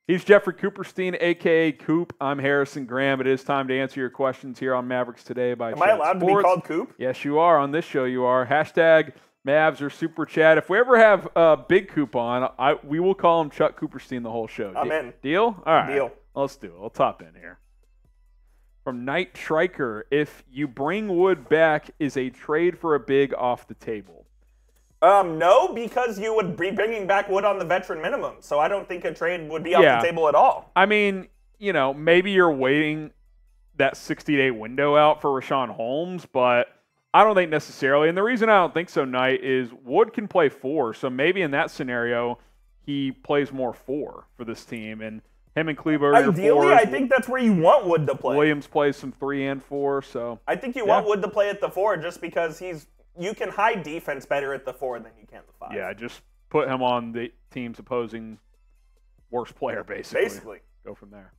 He's Jeffrey Cooperstein, a.k.a. Coop. I'm Harrison Graham. It is time to answer your questions here on Mavericks Today by Am I allowed to be called Coop? Yes, you are. On this show, you are. Hashtag Mavs or Super Chat. If we ever have Big Coop on, we will call him Chuck Cooperstein the whole show. I'm in. Deal? All right. Deal. Let's do it. We'll top in here. From Knight Striker, if you bring Wood back, is a trade for a big off the table? No, because you would be bringing back Wood on the veteran minimum, so I don't think a trade would be off the table at all. I mean, maybe you're waiting that 60-day window out for Richaun Holmes, but I don't think necessarily. And the reason I don't think so, Knight, is Wood can play 4, so maybe in that scenario he plays more 4 for this team, and him and Kleber. Ideally, I think that's where you want Wood to play. Williams plays some 3 and 4, so I think you want Wood to play at the 4 just because you can hide defense better at the 4 than you can the 5. Yeah, just put him on the team's opposing worst player, basically. Go from there.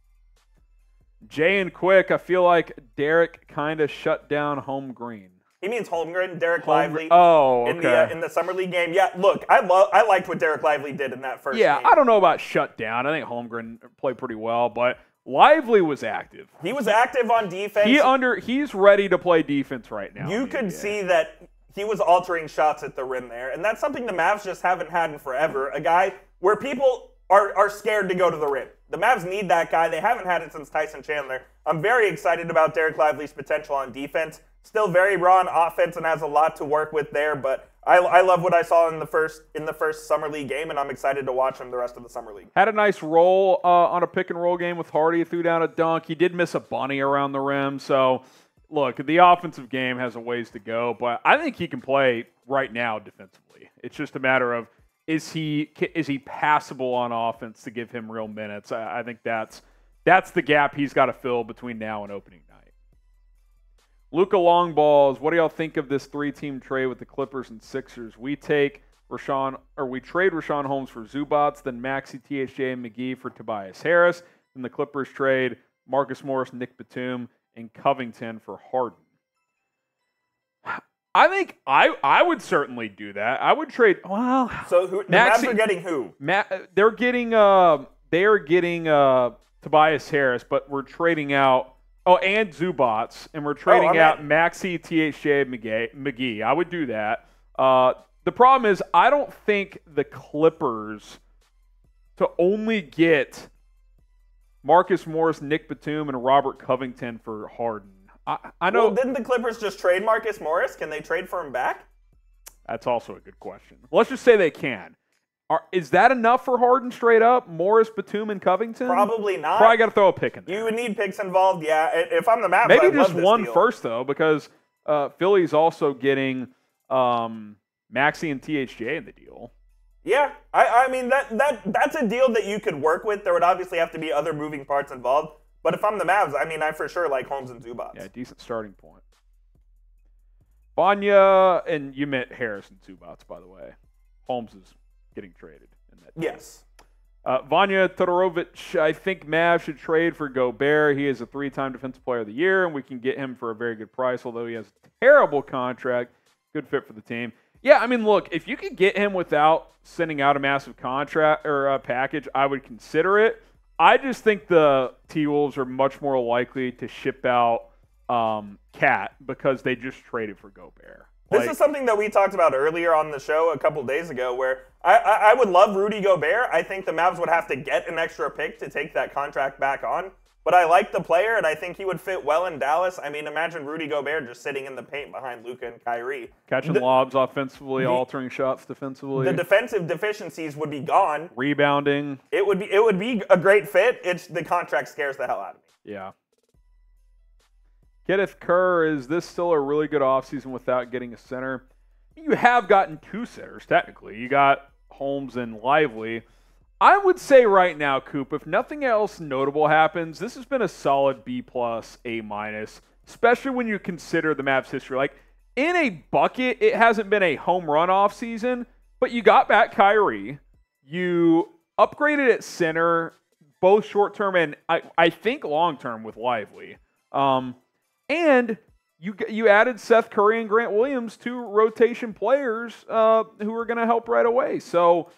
Jay and Quick, I feel like Derek kind of shut down Holmgren. He means Holmgren, Derek Lively. Oh, okay. In the Summer League game. Yeah, look, I liked what Derek Lively did in that first game. Yeah, I don't know about shut down. I think Holmgren played pretty well, but Lively was active. He was active on defense. He's ready to play defense right now. You could see that he was altering shots at the rim there, and that's something the Mavs just haven't had in forever. A guy where people are scared to go to the rim. The Mavs need that guy. They haven't had it since Tyson Chandler. I'm very excited about Derek Lively's potential on defense. Still very raw on offense and has a lot to work with there, but I love what I saw in the first Summer League game, and I'm excited to watch him the rest of the Summer League. Had a nice roll on a pick-and-roll game with Hardy. Threw down a dunk. He did miss a bunny around the rim, so look, the offensive game has a ways to go, but I think he can play right now defensively. It's just a matter of is he passable on offense to give him real minutes. I think that's the gap he's got to fill between now and opening night. Luka Longballs, what do y'all think of this 3-team trade with the Clippers and Sixers? We trade Richaun Holmes for Zubats, then Maxey, THJ, and McGee for Tobias Harris. Then the Clippers trade Marcus Morris, Nick Batum, and Covington for Harden. I think I would certainly do that. I would trade. Well, so the Mavs are getting who? They're getting Tobias Harris, but we're trading out. Oh, and Zubats, and we're trading out Maxey, THJ, McGee. I would do that. The problem is I don't think the Clippers to only get Marcus Morris, Nick Batum, and Robert Covington for Harden. I know. Well, didn't the Clippers just trade Marcus Morris? Can they trade for him back? That's also a good question. Let's just say they can. Is that enough for Harden straight up? Morris, Batum, and Covington? Probably not. Probably got to throw a pick in there. You would need picks involved, yeah. If I'm the Mavs, maybe I'd just love this one deal. first, though, because Philly's also getting Maxey and THJ in the deal. Yeah, I mean, that's a deal that you could work with. There would obviously have to be other moving parts involved. But if I'm the Mavs, I mean, I for sure like Holmes and Zubats. Yeah, decent starting point. Vanya, and you meant Harris and Zubats, by the way. Holmes is getting traded in that deal. Yes. Vanya Todorovic, I think Mavs should trade for Gobert. He is a 3-time Defensive Player of the Year, and we can get him for a very good price, although he has a terrible contract. Good fit for the team. Yeah, I mean, look, if you could get him without sending out a massive contract or a package, I would consider it. I just think the T-Wolves are much more likely to ship out Cat because they just traded for Gobert. This is something that we talked about earlier on the show a couple days ago where I would love Rudy Gobert. I think the Mavs would have to get an extra pick to take that contract back on. But I like the player, and I think he would fit well in Dallas. I mean, imagine Rudy Gobert just sitting in the paint behind Luka and Kyrie. Catching lobs offensively, altering shots defensively. The defensive deficiencies would be gone. Rebounding. It would be a great fit. The contract scares the hell out of me. Yeah. Kenneth Kerr, is this still a really good offseason without getting a center? You have gotten 2 centers, technically. You got Holmes and Lively. I would say right now, Coop, if nothing else notable happens, this has been a solid B+, A-, especially when you consider the Mavs' history. Like, in a bucket, it hasn't been a home run off season, but you got back Kyrie. You upgraded at center, both short-term and I think long-term with Lively. And you added Seth Curry and Grant Williams, 2 rotation players who are going to help right away. So,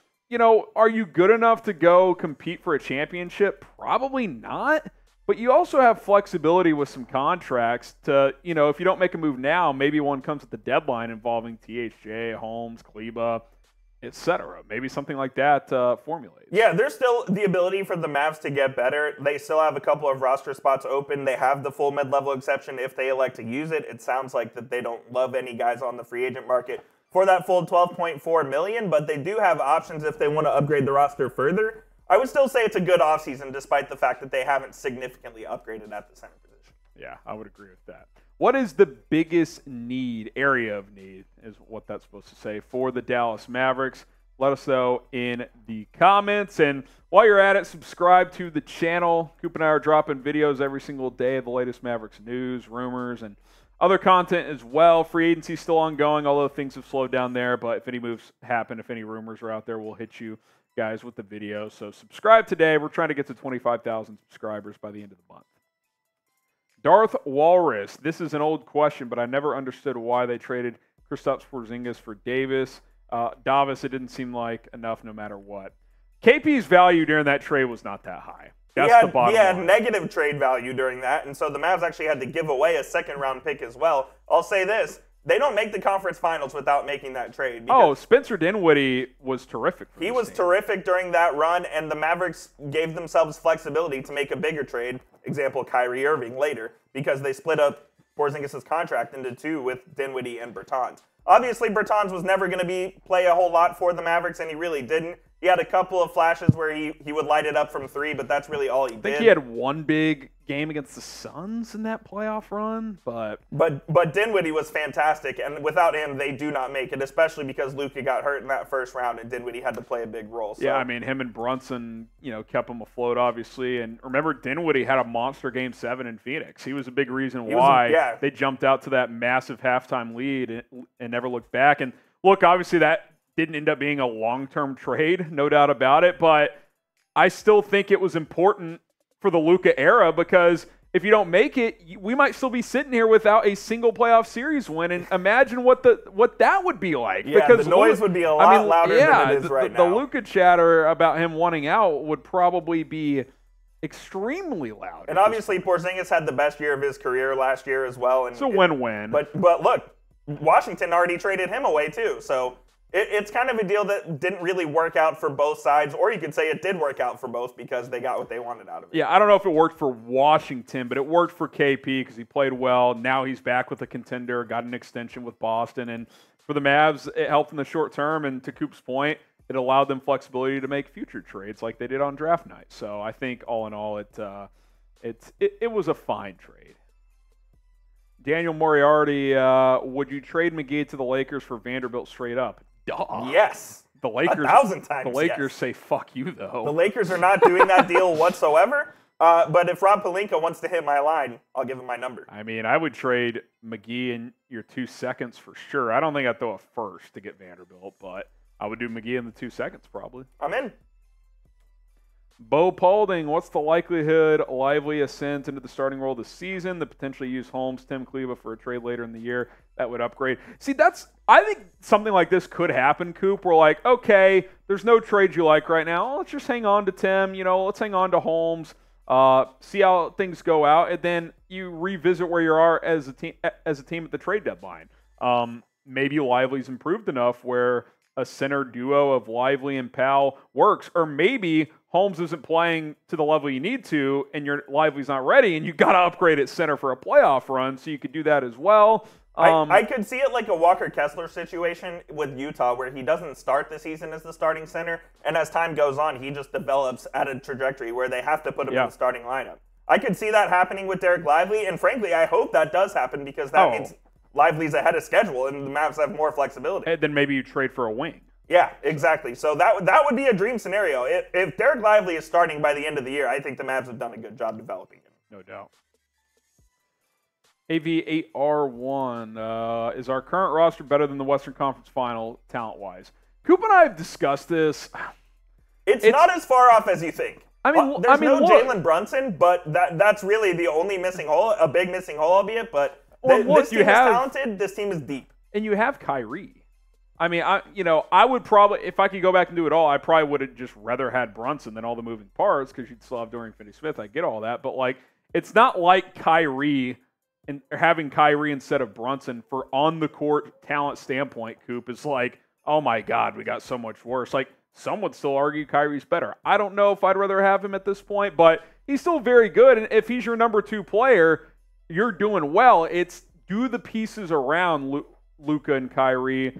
are you good enough to go compete for a championship? Probably not. But you also have flexibility with some contracts to, if you don't make a move now, maybe one comes at the deadline involving THJ, Holmes, Kleba, etc. Maybe something like that formulates. Yeah, there's still the ability for the Mavs to get better. They still have a couple of roster spots open. They have the full mid-level exception if they elect to use it. It sounds like that they don't love any guys on the free agent market for that full $12.4 million, but they do have options if they want to upgrade the roster further. I would still say it's a good offseason despite the fact that they haven't significantly upgraded at the center position. Yeah, I would agree with that. What is the biggest area of need, is what that's supposed to say, for the Dallas Mavericks? Let us know in the comments. And while you're at it, subscribe to the channel. Coop and I are dropping videos every single day of the latest Mavericks news, rumors, and other content as well. Free agency is still ongoing, although things have slowed down there. But if any moves happen, if any rumors are out there, we'll hit you guys with the video. So subscribe today. We're trying to get to 25,000 subscribers by the end of the month. Darth Walrus. This is an old question, but I never understood why they traded Kristaps Porzingis for Davis. Davis, it didn't seem like enough no matter what. KP's value during that trade was not that high. That's the bottom line. He had negative trade value during that, and so the Mavs actually had to give away a second-round pick as well. I'll say this. They don't make the conference finals without making that trade. Spencer Dinwiddie was terrific. He was terrific during that run, and the Mavericks gave themselves flexibility to make a bigger trade, example Kyrie Irving later, because they split up Porzingis' contract into two with Dinwiddie and Bertans. Obviously, Bertans was never going to play a whole lot for the Mavericks, and he really didn't. He had a couple of flashes where he would light it up from three, but that's really all he did. I think he had one big game against the Suns in that playoff run, but Dinwiddie was fantastic, and without him, they do not make it, especially because Luka got hurt in that first round, and Dinwiddie had to play a big role. So. Yeah, I mean, him and Brunson, kept him afloat, obviously, and remember, Dinwiddie had a monster Game 7 in Phoenix. He was a big reason why they jumped out to that massive halftime lead and never looked back. And look, obviously, that didn't end up being a long-term trade, no doubt about it, but I still think it was important for the Luka era, because if you don't make it, we might still be sitting here without a single playoff series win. And imagine what that would be like. Yeah, because the noise would be a lot louder than it is right now. The Luka chatter about him wanting out would probably be extremely loud. And obviously, Porzingis had the best year of his career last year as well. And it's a win-win. But look, Washington already traded him away too, so. It's kind of a deal that didn't really work out for both sides, or you could say it did work out for both because they got what they wanted out of it. Yeah, I don't know if it worked for Washington, but it worked for KP because he played well. Now he's back with a contender, got an extension with Boston. And for the Mavs, it helped in the short term. And to Coop's point, it allowed them flexibility to make future trades like they did on draft night. So I think all in all, it was a fine trade. Daniel Moriarty, would you trade McGee to the Lakers for Vanderbilt straight up? Duh. Yes. The Lakers, 1,000 times. The Lakers say fuck you though. The Lakers are not doing that deal whatsoever. But if Rob Pelinka wants to hit my line, I'll give him my number. I mean, I would trade McGee in your 2 seconds for sure. I don't think I'd throw a first to get Vanderbilt, but I would do McGee in the 2 seconds probably. I'm in. Bo Paulding, what's the likelihood Lively ascends into the starting role this season? The potentially use Holmes, Tim Kleba for a trade later in the year that would upgrade. See, I think something like this could happen, Coop. We're like, okay, there's no trades you like right now. Let's just hang on to Tim. Let's hang on to Holmes. See how things go out, and then you revisit where you are as a team at the trade deadline. Maybe Lively's improved enough where a center duo of Lively and Powell works, or maybe Holmes isn't playing to the level you need to, and your Lively's not ready, and you got to upgrade at center for a playoff run, so you could do that as well. I could see it like a Walker Kessler situation with Utah, where he doesn't start the season as the starting center, and as time goes on, he just develops at a trajectory where they have to put him in the starting lineup. I could see that happening with Derek Lively, and frankly, I hope that does happen because that means Lively's ahead of schedule, and the Mavs have more flexibility. And then maybe you trade for a wing. Yeah, exactly. So that would be a dream scenario. If Derek Lively is starting by the end of the year, I think the Mavs have done a good job developing him. No doubt. AV8R1, is our current roster better than the Western Conference Final talent-wise? Coop and I have discussed this. It's not as far off as you think. There's no look, Jalen Brunson, but that's really the only missing hole, a big missing hole, albeit. But this team is talented. This team is deep. And you have Kyrie. I mean, I would probably, if I could go back and do it all, I probably would have just rather had Brunson than all the moving parts because you'd still have Dorian Finney-Smith. I get all that, but like, it's not like Kyrie and having Kyrie instead of Brunson for on the court talent standpoint. Coop is like, oh my God, we got so much worse. Like, some would still argue Kyrie's better. I don't know if I'd rather have him at this point, but he's still very good. And if he's your number 2 player, you're doing well. It's do the pieces around Luka and Kyrie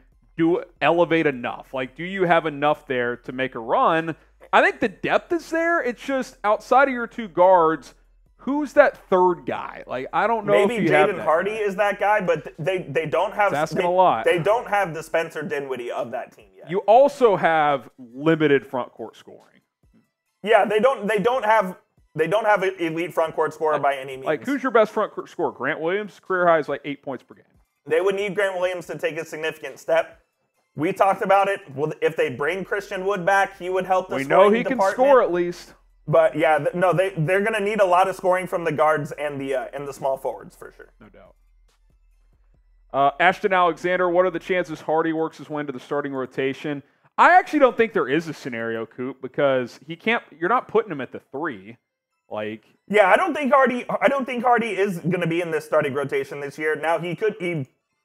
elevate enough? Like, do you have enough there to make a run? I think the depth is there. It's just outside of your 2 guards, who's that third guy? Like, I don't know. Maybe if you have Jaden that Hardy guy. is that guy, but they don't have. It's asking a lot. They don't have the Spencer Dinwiddie of that team yet. You also have limited front court scoring. Yeah, they don't have an elite front court scorer by any means. Like, who's your best front court scorer? Grant Williams, career high is like 8 points per game. They would need Grant Williams to take a significant step. We talked about it. Well, if they bring Christian Wood back, he would help the We scoring know he can department. score at least. But yeah, they're going to need a lot of scoring from the guards and the small forwards for sure. No doubt. Ashton Alexander, what are the chances Hardy works his way into the starting rotation? I actually don't think there is a scenario, Coop, because he can't. You're not putting him at the 3. Like, yeah, I don't think Hardy is going to be in this starting rotation this year. Now he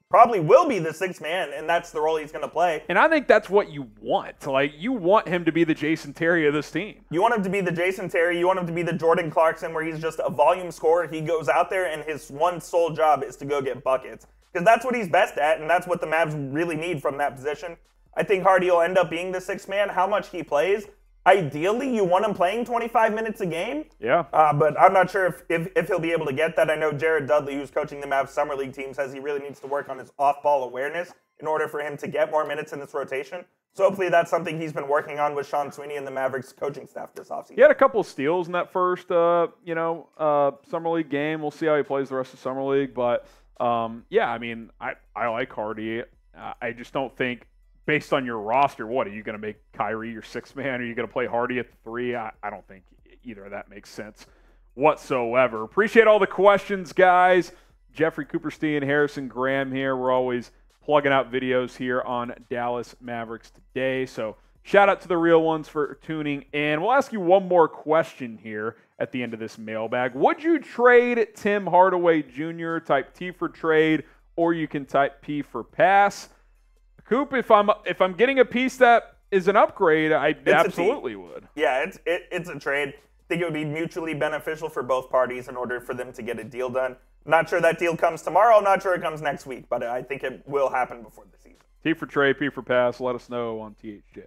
probably will be the 6th man, and that's the role he's going to play. and I think that's what you want. Like, you want him to be the Jason Terry of this team. You want him to be the Jason Terry. You want him to be the Jordan Clarkson, where he's just a volume scorer. He goes out there, and his one sole job is to go get buckets. Because that's what he's best at, and that's what the Mavs really need from that position. I think Hardy will end up being the 6th man. How much he plays, ideally, you want him playing 25 minutes a game. Yeah. But I'm not sure if he'll be able to get that. I know Jared Dudley, who's coaching the Mavs Summer League team, says he really needs to work on his off-ball awareness in order for him to get more minutes in this rotation. So hopefully that's something he's been working on with Sean Sweeney and the Mavericks coaching staff this offseason. He had a couple of steals in that first, Summer League game. We'll see how he plays the rest of Summer League. But, yeah, I mean, I like Hardy. I just don't think, based on your roster, what, are you going to make Kyrie your 6th man? Are you going to play Hardy at the 3? I don't think either of that makes sense whatsoever. Appreciate all the questions, guys. Jeffrey Cooperstein, Harrison Graham here. We're always plugging out videos here on Dallas Mavericks Today. So shout out to the real ones for tuning in. We'll ask you one more question here at the end of this mailbag. Would you trade Tim Hardaway Jr., type T for trade, or you can type P for pass? Coop, if I'm getting a piece that is an upgrade, I absolutely would. Yeah, it's a trade. I think it would be mutually beneficial for both parties in order for them to get a deal done. Not sure that deal comes tomorrow. Not sure it comes next week, but I think it will happen before the season. T for trade, P for pass. Let us know on THJ.